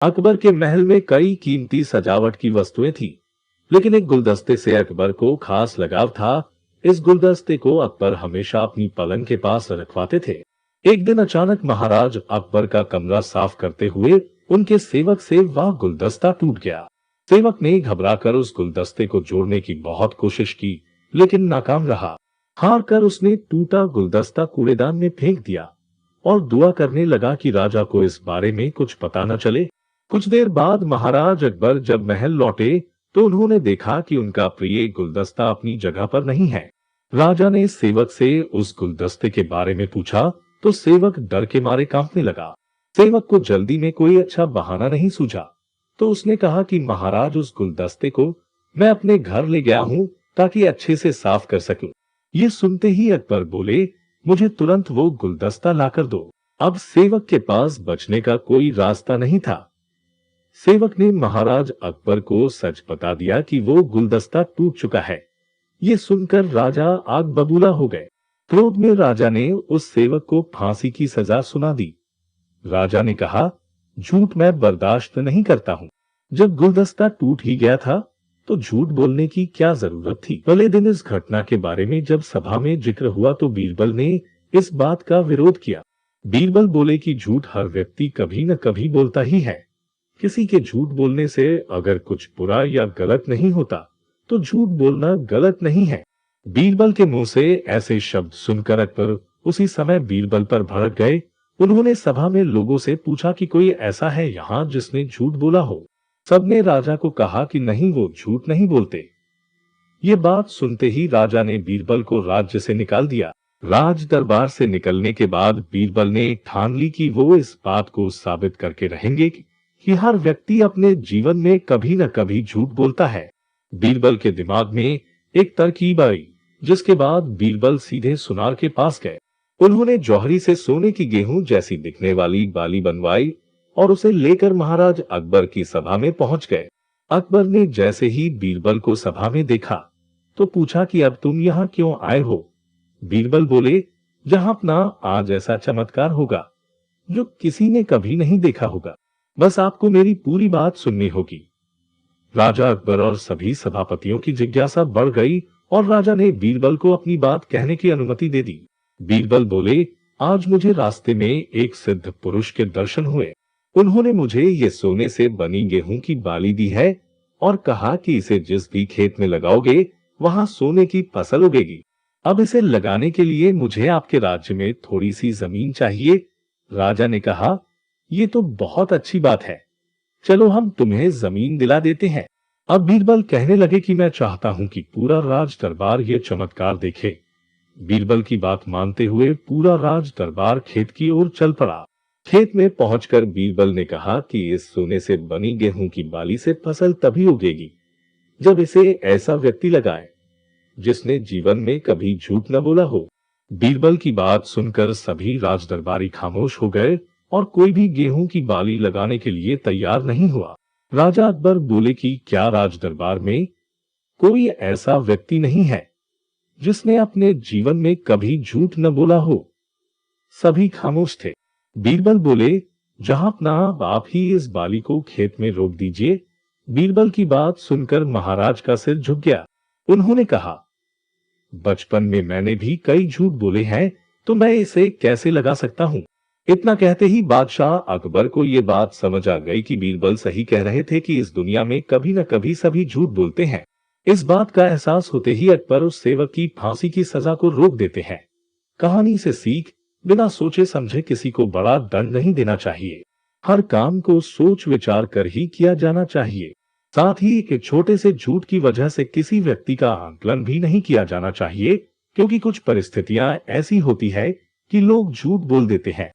अकबर के महल में कई कीमती सजावट की वस्तुएं थी, लेकिन एक गुलदस्ते से अकबर को खास लगाव था। इस गुलदस्ते को अकबर हमेशा अपनी पलंग के पास रखवाते थे। एक दिन अचानक महाराज अकबर का कमरा साफ करते हुए उनके सेवक से वह गुलदस्ता टूट गया। सेवक ने घबराकर उस गुलदस्ते को जोड़ने की बहुत कोशिश की, लेकिन नाकाम रहा। हार कर उसने टूटा गुलदस्ता कूड़ेदान में फेंक दिया और दुआ करने लगा कि राजा को इस बारे में कुछ पता न चले। कुछ देर बाद महाराज अकबर जब महल लौटे तो उन्होंने देखा कि उनका प्रिय गुलदस्ता अपनी जगह पर नहीं है। राजा ने सेवक से उस गुलदस्ते के बारे में पूछा तो सेवक डर के मारे कांपने लगा। सेवक को जल्दी में कोई अच्छा बहाना नहीं सूझा, तो उसने कहा कि महाराज, उस गुलदस्ते को मैं अपने घर ले गया हूं ताकि अच्छे से साफ कर सकूं। ये सुनते ही अकबर बोले, मुझे तुरंत वो गुलदस्ता लाकर दो। अब सेवक के पास बचने का कोई रास्ता नहीं था। सेवक ने महाराज अकबर को सच बता दिया कि वो गुलदस्ता टूट चुका है। ये सुनकर राजा आग बबूला हो गए। क्रोध में राजा ने उस सेवक को फांसी की सजा सुना दी। राजा ने कहा, झूठ मैं बर्दाश्त नहीं करता हूँ। जब गुलदस्ता टूट ही गया था तो झूठ बोलने की क्या जरूरत थी। अगले दिन इस घटना के बारे में जब सभा में जिक्र हुआ तो बीरबल ने इस बात का विरोध किया। बीरबल बोले कि झूठ हर व्यक्ति कभी न कभी बोलता ही है। किसी के झूठ बोलने से अगर कुछ बुरा या गलत नहीं होता तो झूठ बोलना गलत नहीं है। बीरबल के मुंह से ऐसे शब्द सुनकर अकबर उसी समय बीरबल पर भड़क गए। उन्होंने सभा में लोगों से पूछा कि कोई ऐसा है यहाँ जिसने झूठ बोला हो। सबने राजा को कहा कि नहीं, वो झूठ नहीं बोलते। ये बात सुनते ही राजा ने बीरबल को राज्य से निकाल दिया। राज दरबार से निकलने के बाद बीरबल ने ठान ली कि वो इस बात को साबित करके रहेंगे कि हर व्यक्ति अपने जीवन में कभी न कभी झूठ बोलता है। बीरबल के दिमाग में एक तरकीब आई, जिसके बाद बीरबल सीधे सुनार के पास गए। उन्होंने जौहरी से सोने की गेहूं जैसी दिखने वाली बाली बनवाई और उसे लेकर महाराज अकबर की सभा में पहुंच गए। अकबर ने जैसे ही बीरबल को सभा में देखा तो पूछा कि अब तुम यहाँ क्यों आए हो। बीरबल बोले, जहां अपना आज ऐसा चमत्कार होगा जो किसी ने कभी नहीं देखा होगा। बस आपको मेरी पूरी बात सुननी होगी। राजा अकबर और सभी सभापतियों की जिज्ञासा बढ़ गई और राजा ने बीरबल को अपनी बात कहने की अनुमति दे दी। बीरबल बोले, आज मुझे रास्ते में एक सिद्ध पुरुष के दर्शन हुए। उन्होंने मुझे ये सोने से बनी गेहूं की बाली दी है और कहा कि इसे जिस भी खेत में लगाओगे वहां सोने की फसल उगेगी। अब इसे लगाने के लिए मुझे आपके राज्य में थोड़ी सी जमीन चाहिए। राजा ने कहा, ये तो बहुत अच्छी बात है, चलो हम तुम्हें जमीन दिला देते हैं। अब बीरबल कहने लगे कि मैं चाहता हूं कि पूरा राज दरबार ये चमत्कार देखे। बीरबल की बात मानते हुए पूरा राज दरबार खेत की ओर चल पड़ा। खेत में पहुंचकर बीरबल ने कहा कि इस सोने से बनी गेहूं की बाली से फसल तभी उगेगी जब इसे ऐसा व्यक्ति लगाए जिसने जीवन में कभी झूठ न बोला हो। बीरबल की बात सुनकर सभी राज दरबारी खामोश हो गए और कोई भी गेहूं की बाली लगाने के लिए तैयार नहीं हुआ। राजा अकबर बोले कि क्या राज दरबार में कोई ऐसा व्यक्ति नहीं है जिसने अपने जीवन में कभी झूठ न बोला हो। सभी खामोश थे। बीरबल बोले, जहां अपना आप ही इस बाली को खेत में रोप दीजिए। बीरबल की बात सुनकर महाराज का सिर झुक गया। उन्होंने कहा, बचपन में मैंने भी कई झूठ बोले हैं, तो मैं इसे कैसे लगा सकता हूँ। इतना कहते ही बादशाह अकबर को ये बात समझ आ गई कि बीरबल सही कह रहे थे कि इस दुनिया में कभी न कभी सभी झूठ बोलते हैं। इस बात का एहसास होते ही अकबर उस सेवक की फांसी की सजा को रोक देते हैं। कहानी से सीख, बिना सोचे समझे किसी को बड़ा दंड नहीं देना चाहिए। हर काम को सोच विचार कर ही किया जाना चाहिए। साथ ही एक छोटे से झूठ की वजह से किसी व्यक्ति का आकलन भी नहीं किया जाना चाहिए, क्योंकि कुछ परिस्थितियां ऐसी होती है कि लोग झूठ बोल देते हैं।